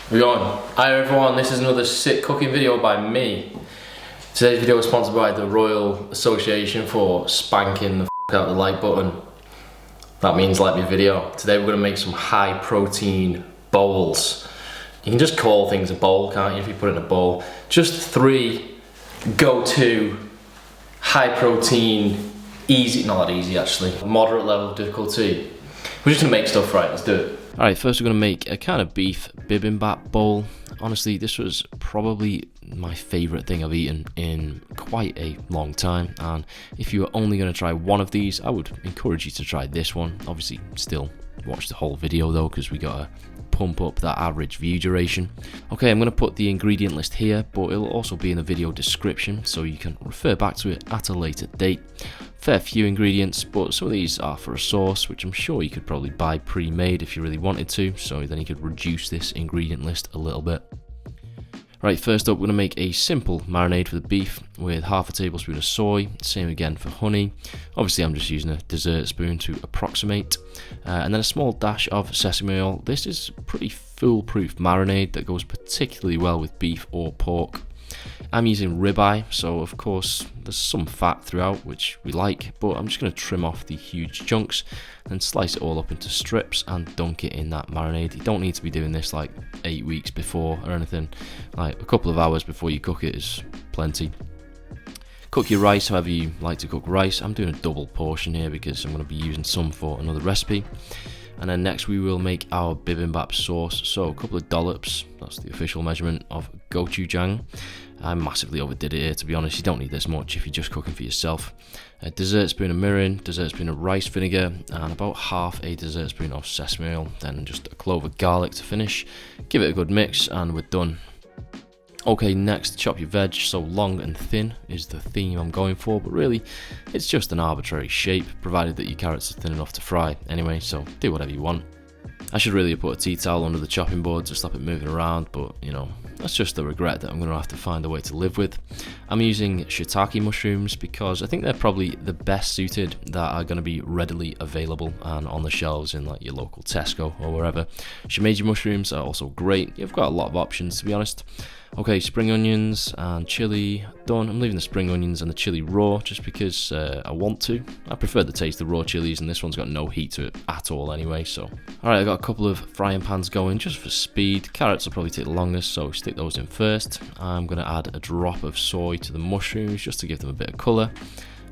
We're going. Hi everyone, this is another sick cooking video by me. Today's video is sponsored by the Royal Association for spanking the f*** out the like button. That means like my video. Today we're going to make some high protein bowls. You can just call things a bowl, can't you, if you put it in a bowl. Just 3 go-to high protein, easy, not that easy actually, moderate level of difficulty. We're just going to make stuff, right, let's do it. Alright, first we're going to make a kind of beef bibimbap bowl. Honestly, this was probably my favourite thing I've eaten in quite a long time, and if you were only going to try one of these, I would encourage you to try this one. Obviously, still watch the whole video though, because we got to pump up that average view duration. Okay, I'm going to put the ingredient list here, but it'll also be in the video description, so you can refer back to it at a later date. Fair few ingredients, but some of these are for a sauce, which I'm sure you could probably buy pre-made if you really wanted to, so then you could reduce this ingredient list a little bit. Right, first up we're going to make a simple marinade for the beef with half a tablespoon of soy, same again for honey. Obviously I'm just using a dessert spoon to approximate, and then a small dash of sesame oil. This is a pretty foolproof marinade that goes particularly well with beef or pork. I'm using ribeye, so of course there's some fat throughout, which we like, but I'm just going to trim off the huge chunks and slice it all up into strips and dunk it in that marinade. You don't need to be doing this like 8 weeks before or anything. Like a couple of hours before you cook it is plenty. Cook your rice however you like to cook rice. I'm doing a double portion here because I'm going to be using some for another recipe. And then next we will make our bibimbap sauce. So a couple of dollops, that's the official measurement, of gochujang. I massively overdid it here, to be honest. You don't need this much if you're just cooking for yourself. A dessert spoon of mirin, dessert spoon of rice vinegar, and about half a dessert spoon of sesame oil. Then just a clove of garlic to finish. Give it a good mix and we're done. Okay, next, chop your veg. So long and thin is the theme I'm going for, but really it's just an arbitrary shape, provided that your carrots are thin enough to fry anyway, so do whatever you want. I should really have put a tea towel under the chopping board to stop it moving around, but you know, that's just a regret that I'm going to have to find a way to live with. I'm using shiitake mushrooms because I think they're probably the best suited that are going to be readily available and on the shelves in like your local Tesco or wherever. Shimeji mushrooms are also great. You've got a lot of options, to be honest. Okay, spring onions and chilli done. I'm leaving the spring onions and the chilli raw just because I want to. I prefer the taste of raw chilies, and this one's got no heat to it at all anyway, so. Alright, I've got a couple of frying pans going just for speed. Carrots will probably take the longest, so stick those in first. I'm going to add a drop of soy to the mushrooms just to give them a bit of colour.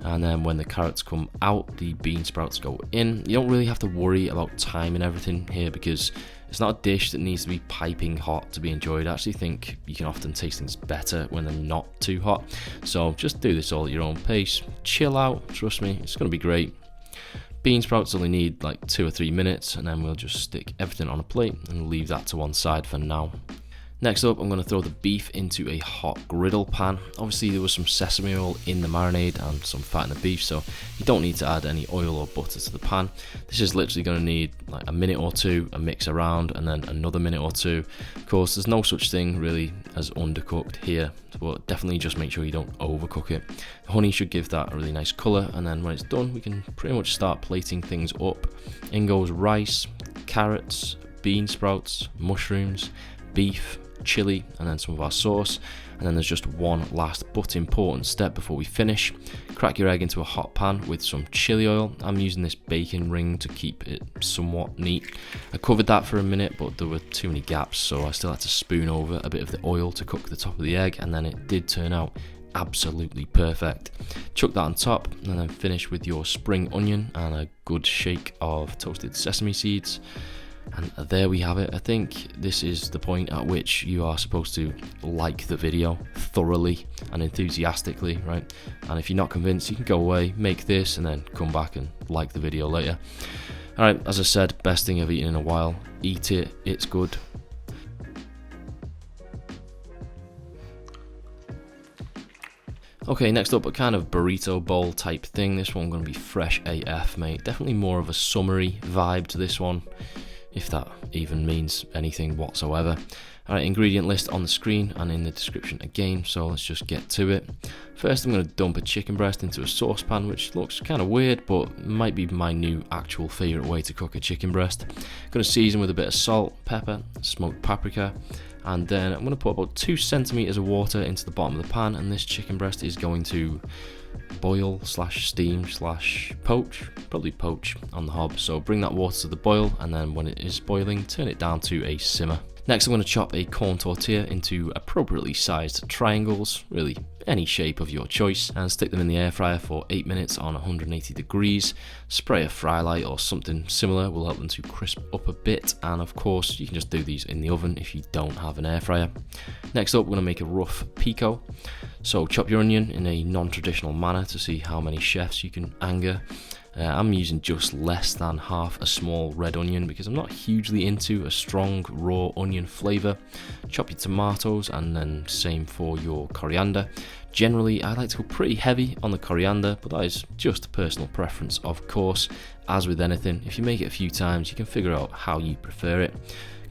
And then when the carrots come out, the bean sprouts go in. You don't really have to worry about time and everything here because it's not a dish that needs to be piping hot to be enjoyed. I actually think you can often taste things better when they're not too hot. So just do this all at your own pace. Chill out, trust me, it's going to be great. Bean sprouts only need like 2 or 3 minutes, and then we'll just stick everything on a plate and leave that to one side for now. Next up, I'm going to throw the beef into a hot griddle pan. Obviously there was some sesame oil in the marinade and some fat in the beef, so you don't need to add any oil or butter to the pan. This is literally going to need like a minute or two, a mix around, and then another minute or two. Of course, there's no such thing really as undercooked here, but definitely just make sure you don't overcook it. The honey should give that a really nice colour, and then when it's done, we can pretty much start plating things up. In goes rice, carrots, bean sprouts, mushrooms, beef, chili, and then some of our sauce. And then there's just one last but important step before we finish. Crack your egg into a hot pan with some chili oil. I'm using this bacon ring to keep it somewhat neat. I covered that for a minute, but there were too many gaps, so I still had to spoon over a bit of the oil to cook the top of the egg, and then it did turn out absolutely perfect. Chuck that on top and then finish with your spring onion and a good shake of toasted sesame seeds. And there we have it. I think this is the point at which you are supposed to like the video thoroughly and enthusiastically, right? And if you're not convinced, you can go away, make this, and then come back and like the video later. Alright, as I said, best thing I've eaten in a while. Eat it, it's good. Okay, next up, a kind of burrito bowl type thing. This one going to be fresh AF, mate. Definitely more of a summery vibe to this one, if that even means anything whatsoever. Alright, ingredient list on the screen and in the description again, so let's just get to it. First I'm going to dump a chicken breast into a saucepan, which looks kind of weird but might be my new actual favourite way to cook a chicken breast. Going to season with a bit of salt, pepper, smoked paprika, and then I'm going to put about 2 centimeters of water into the bottom of the pan, and this chicken breast is going to boil slash steam slash poach, probably poach on the hob. So bring that water to the boil, and then when it is boiling, turn it down to a simmer. Next I'm going to chop a corn tortilla into appropriately sized triangles, really any shape of your choice, and stick them in the air fryer for 8 minutes on 180 degrees. Spray a fry light or something similar will help them to crisp up a bit, and of course you can just do these in the oven if you don't have an air fryer. Next up we're going to make a rough pico. So chop your onion in a non-traditional manner to see how many chefs you can anger. I'm using just less than half a small red onion because I'm not hugely into a strong raw onion flavour. Chop your tomatoes and then same for your coriander. Generally I like to go pretty heavy on the coriander, but that is just a personal preference of course. As with anything, if you make it a few times you can figure out how you prefer it.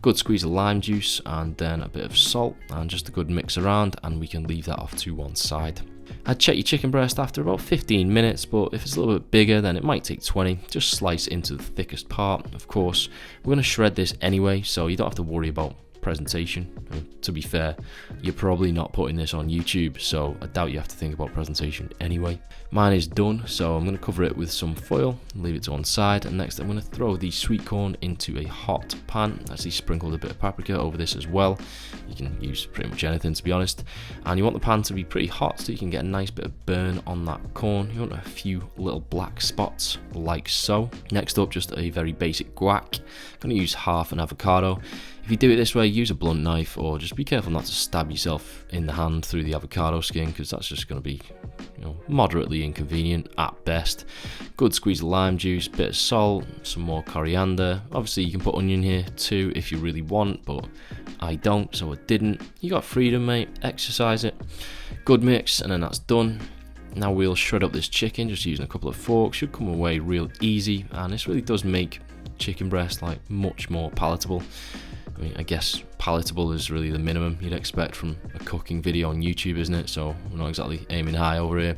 Good squeeze of lime juice and then a bit of salt and just a good mix around, and we can leave that off to one side. I'd check your chicken breast after about 15 minutes, but if it's a little bit bigger then it might take 20. Just slice into the thickest part. Of course, we're going to shred this anyway, so you don't have to worry about presentation. To be fair, you're probably not putting this on YouTube, so I doubt you have to think about presentation anyway. Mine is done, so I'm going to cover it with some foil, leave it to one side, and next I'm going to throw the sweet corn into a hot pan. Actually sprinkled a bit of paprika over this as well. You can use pretty much anything to be honest, and you want the pan to be pretty hot so you can get a nice bit of burn on that corn. You want a few little black spots like so. Next up, just a very basic guac. I'm going to use half an avocado. If you do it this way, use a blunt knife, or just be careful not to stab yourself in the hand through the avocado skin, because that's just going to be, moderately inconvenient at best. Good squeeze of lime juice, bit of salt, some more coriander. Obviously you can put onion here too if you really want, but I don't, so I didn't. You got freedom, mate, exercise it. Good mix, and then that's done. Now we'll shred up this chicken just using a couple of forks. Should come away real easy, and this really does make chicken breast like much more palatable. I mean, I guess palatable is really the minimum you'd expect from a cooking video on YouTube, isn't it? So we're not exactly aiming high over here.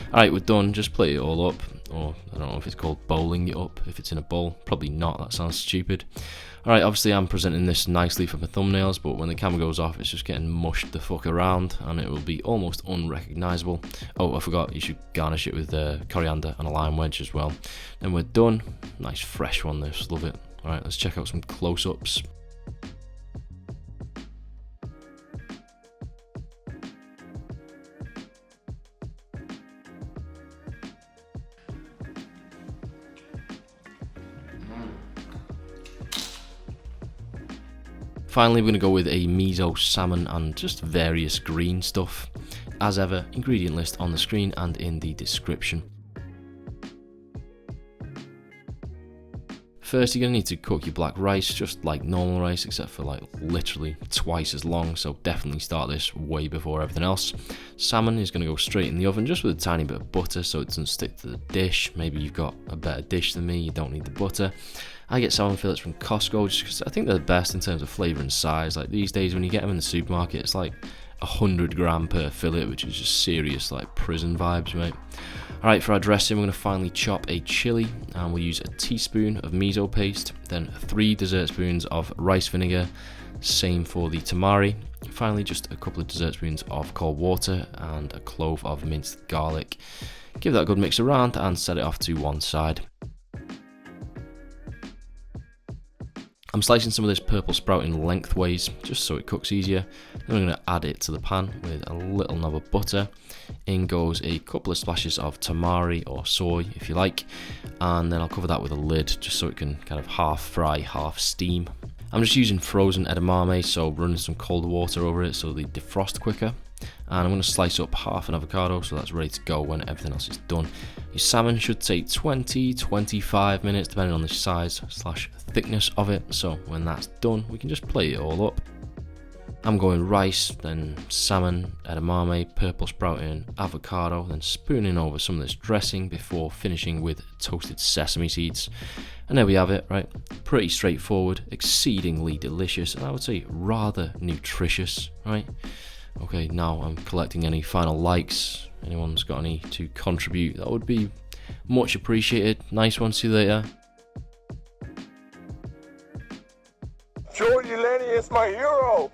Alright, we're done. Just plate it all up, or I don't know if it's called bowling it up if it's in a bowl. Probably not, that sounds stupid. Alright, obviously I'm presenting this nicely for my thumbnails, but when the camera goes off it's just getting mushed the fuck around and it will be almost unrecognisable. Oh, I forgot, you should garnish it with coriander and a lime wedge as well. Then we're done. Nice fresh one this, love it. Alright, let's check out some close-ups. Finally, we're going to go with a miso salmon and just various green stuff. As ever, ingredient list on the screen and in the description. First, you're going to need to cook your black rice just like normal rice, except for like literally twice as long, so definitely start this way before everything else. Salmon is going to go straight in the oven just with a tiny bit of butter so it doesn't stick to the dish. Maybe you've got a better dish than me, you don't need the butter. I get salmon fillets from Costco just because I think they're the best in terms of flavour and size. Like these days when you get them in the supermarket, it's like 100 gram per fillet, which is just serious like prison vibes, mate. Alright, for our dressing we're going to finally chop a chilli, and we'll use a teaspoon of miso paste, then 3 dessert spoons of rice vinegar, same for the tamari. Finally just a couple of dessert spoons of cold water and a clove of minced garlic. Give that a good mix around and set it off to one side. I'm slicing some of this purple sprouting lengthways just so it cooks easier. Then I'm going to add it to the pan with a little knob of butter. In goes a couple of splashes of tamari or soy if you like, and then I'll cover that with a lid just so it can kind of half fry, half steam. I'm just using frozen edamame, so running some cold water over it so they defrost quicker. And I'm going to slice up half an avocado so that's ready to go when everything else is done. Your salmon should take 20-25 minutes depending on the size / thickness of it, so when that's done we can just plate it all up. I'm going rice, then salmon, edamame, purple sprouting, avocado, then spooning over some of this dressing before finishing with toasted sesame seeds. And there we have it, right? Pretty straightforward, exceedingly delicious, and I would say rather nutritious, right? Okay, now I'm collecting any final likes. Anyone's got any to contribute, that would be much appreciated. Nice one, see you later. Jordy Lenny is my hero.